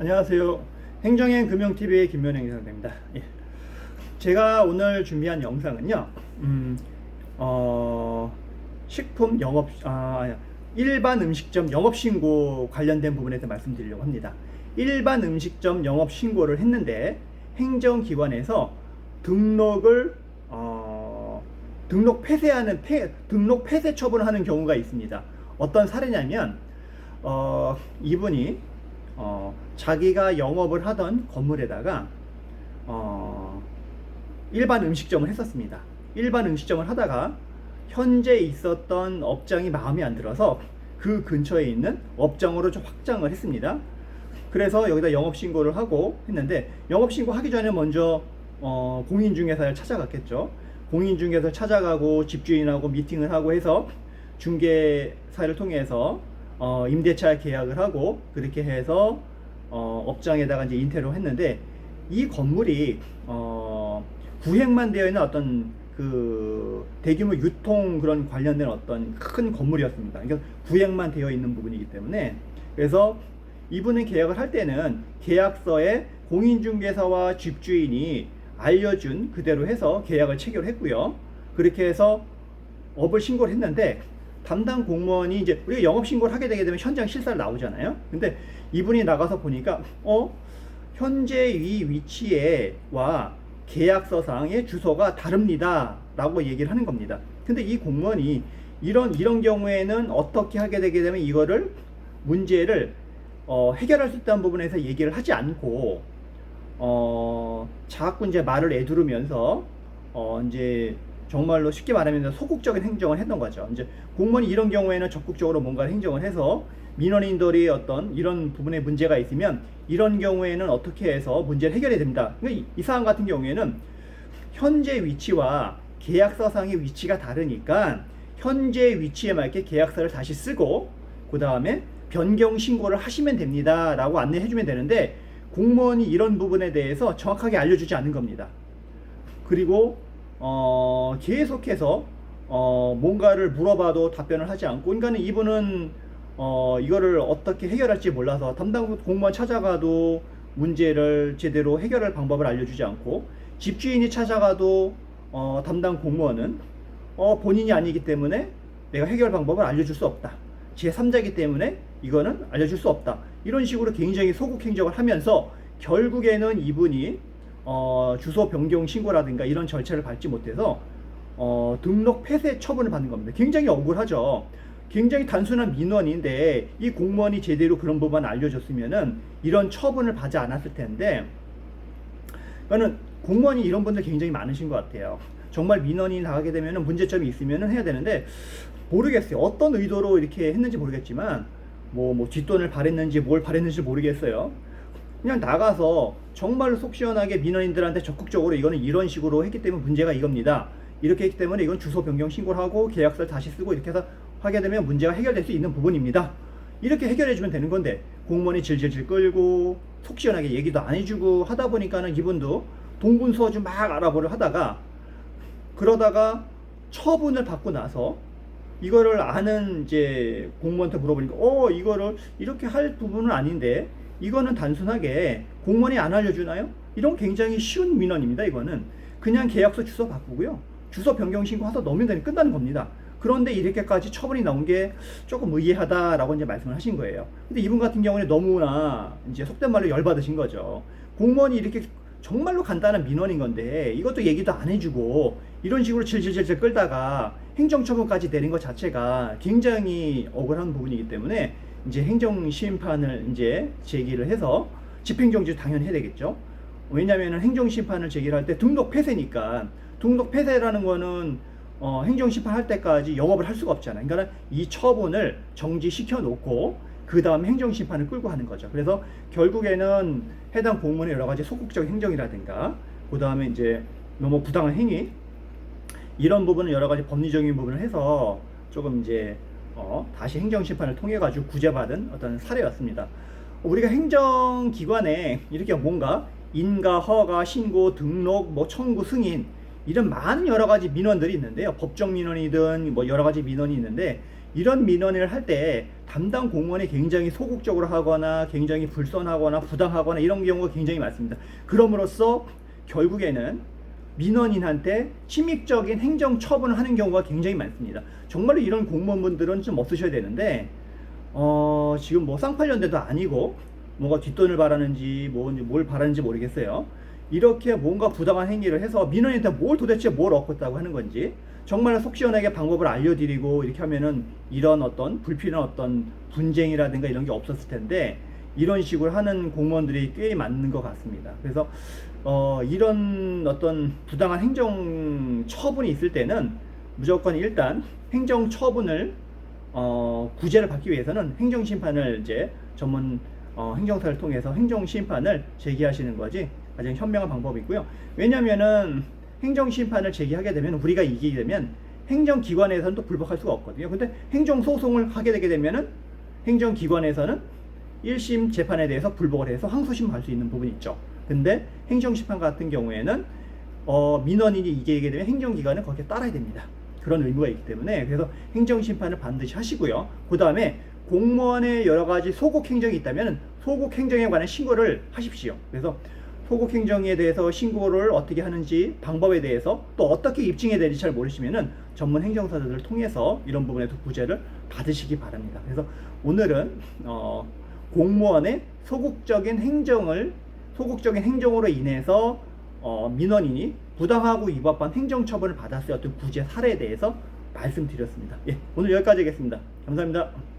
안녕하세요. 행정행 금융TV의 김면행 이사입니다. 예. 제가 오늘 준비한 영상은요, 식품 영업, 일반 음식점 영업신고 관련된 부분에 대해서 말씀드리려고 합니다. 일반 음식점 영업신고를 했는데, 행정기관에서 등록 폐쇄하는, 등록 폐쇄 처분을 하는 경우가 있습니다. 어떤 사례냐면, 이분이 자기가 영업을 하던 건물에다가 일반 음식점을 했었습니다. 일반 음식점을 하다가 현재 있었던 업장이 마음에 안 들어서 그 근처에 있는 업장으로 좀 확장을 했습니다. 그래서 여기다 영업신고를 하고 했는데, 영업신고 하기 전에 먼저 공인중개사를 찾아갔겠죠. 공인중개사를 찾아가고 집주인하고 미팅을 하고 해서 중개사를 통해서 임대차 계약을 하고, 그렇게 해서 업장에다가 이제 인테리어를 했는데, 이 건물이 구획만 되어 있는 어떤 그 대규모 유통 그런 관련된 어떤 큰 건물이었습니다. 그러니까 구획만 되어 있는 부분이기 때문에, 그래서 이분은 계약을 할 때는 계약서에 공인중개사와 집주인이 알려준 그대로 해서 계약을 체결했고요. 그렇게 해서 업을 신고를 했는데, 담당 공무원이 이제 우리가 영업 신고를 하게 되게 되면 현장 실사를 나오잖아요. 근데 이분이 나가서 보니까 현재 이 위치에와 계약서상의 주소가 다릅니다 라고 얘기를 하는 겁니다. 근데 이 공무원이 이런 경우에는 어떻게 하게 되게 되면 이거를 문제를 해결할 수 있다는 부분에서 얘기를 하지 않고 자꾸 이제 말을 애두르면서 이제 정말로 쉽게 말하면 소극적인 행정을 했던 거죠. 이제 공무원이 이런 경우에는 적극적으로 뭔가 행정을 해서 민원인들이 어떤 이런 부분에 문제가 있으면 이런 경우에는 어떻게 해서 문제를 해결해야 됩니다. 그러니까 이 사안 같은 경우에는 현재 위치와 계약서상의 위치가 다르니까 현재 위치에 맞게 계약서를 다시 쓰고 그 다음에 변경 신고를 하시면 됩니다 라고 안내해 주면 되는데, 공무원이 이런 부분에 대해서 정확하게 알려주지 않는 겁니다. 그리고 계속해서 뭔가를 물어봐도 답변을 하지 않고, 그러니까 이분은 이거를 어떻게 해결할지 몰라서 담당 공무원 찾아가도 문제를 제대로 해결할 방법을 알려주지 않고, 집주인이 찾아가도 담당 공무원은 본인이 아니기 때문에 내가 해결 방법을 알려줄 수 없다, 제3자이기 때문에 이거는 알려줄 수 없다, 이런 식으로 굉장히 소극 행정을 하면서 결국에는 이분이 주소 변경 신고라든가 이런 절차를 밟지 못해서 등록 폐쇄 처분을 받는 겁니다. 굉장히 억울하죠. 굉장히 단순한 민원인데 이 공무원이 제대로 그런 부분 알려줬으면은 이런 처분을 받지 않았을 텐데, 그러니까 공무원이 이런 분들 굉장히 많으신 것 같아요. 정말 민원이 나가게 되면은 문제점이 있으면은 해야 되는데, 모르겠어요. 어떤 의도로 이렇게 했는지 모르겠지만 뭐 뒷돈을 바랬는지 뭘 바랬는지 모르겠어요. 그냥 나가서 정말로 속 시원하게 민원인들한테 적극적으로 이거는 이런 식으로 했기 때문에 문제가 이겁니다, 이렇게 했기 때문에 이건 주소 변경 신고를 하고 계약서를 다시 쓰고 이렇게 해서 하게 되면 문제가 해결될 수 있는 부분입니다, 이렇게 해결해 주면 되는 건데, 공무원이 질질질 끌고 속 시원하게 얘기도 안 해주고 하다 보니까는 이분도 동분서주 막 알아보려 하다가, 그러다가 처분을 받고 나서 이거를 아는 이제 공무원한테 물어보니까 이거를 이렇게 할 부분은 아닌데, 이거는 단순하게 공무원이 안 알려주나요? 이런 굉장히 쉬운 민원입니다. 이거는 그냥 계약서 주소 바꾸고요, 주소 변경 신고해서 넣으면 되니 끝나는 겁니다. 그런데 이렇게까지 처분이 나온 게 조금 의아하다라고 이제 말씀을 하신 거예요. 근데 이분 같은 경우는 너무나 이제 속된 말로 열받으신 거죠. 공무원이 이렇게 정말로 간단한 민원인 건데 이것도 얘기도 안 해주고 이런 식으로 질질질질 끌다가 행정처분까지 내린 것 자체가 굉장히 억울한 부분이기 때문에 이제 행정심판을 이제 제기를 해서 집행정지 당연히 해야 되겠죠. 왜냐하면 행정심판을 제기를 할 때 등록 폐쇄니까, 등록 폐쇄라는 거는 행정심판 할 때까지 영업을 할 수가 없잖아요. 그러니까 이 처분을 정지시켜 놓고 그 다음 행정심판을 끌고 하는 거죠. 그래서 결국에는 해당 공무원의 여러 가지 소극적 행정이라든가 그 다음에 이제 너무 부당한 행위, 이런 부분은 여러 가지 법리적인 부분을 해서 조금 이제 다시 행정심판을 통해 가지고 구제받은 어떤 사례였습니다. 우리가 행정기관에 이렇게 뭔가 인가, 허가, 신고, 등록, 청구, 승인 이런 많은 여러 가지 민원들이 있는데요. 법정 민원이든 뭐 여러 가지 민원이 있는데, 이런 민원을 할 때 담당 공무원이 굉장히 소극적으로 하거나 굉장히 불선하거나 부당하거나 이런 경우가 굉장히 많습니다. 그럼으로써 결국에는 민원인한테 침입적인 행정 처분을 하는 경우가 굉장히 많습니다. 정말로 이런 공무원분들은 좀 없으셔야 되는데 지금 뭐 쌍팔년대도 아니고 뭔가 뒷돈을 바라는지 뭘 바라는지 모르겠어요. 이렇게 뭔가 부당한 행위를 해서 민원인한테 도대체 뭘 얻겠다고 하는 건지 정말 속 시원하게 방법을 알려드리고 이렇게 하면은 이런 어떤 불필요한 어떤 분쟁이라든가 이런 게 없었을 텐데 이런 식으로 하는 공무원들이 꽤 많은 것 같습니다. 그래서 이런 어떤 부당한 행정 처분이 있을 때는 무조건 일단 행정 처분을 구제를 받기 위해서는 행정심판을 이제 전문 행정사를 통해서 행정심판을 제기하시는 것이 가장 현명한 방법이고요. 왜냐면은 행정심판을 제기하게 되면 우리가 이기게 되면 행정기관에서는 또 불복할 수가 없거든요. 근데 행정소송을 하게 되게 되면은 행정기관에서는 1심 재판에 대해서 불복을 해서 항소심 갈 수 있는 부분이 있죠. 근데 행정심판 같은 경우에는 민원인이 이기게 되면 행정기관은 거기에 따라야 됩니다. 그런 의무가 있기 때문에 그래서 행정심판을 반드시 하시고요. 그 다음에 공무원의 여러 가지 소곡 행정이 있다면 소곡 행정에 관한 신고를 하십시오. 그래서 소곡 행정에 대해서 신고를 어떻게 하는지 방법에 대해서 또 어떻게 입증해야 될지 잘 모르시면은 전문 행정사들을 통해서 이런 부분에서 구제를 받으시기 바랍니다. 그래서 오늘은 공무원의 소극적인 행정으로 인해서 민원인이 부당하고 위법한 행정처분을 받았을 어떤 구제 사례에 대해서 말씀드렸습니다. 예, 오늘 여기까지 하겠습니다. 감사합니다.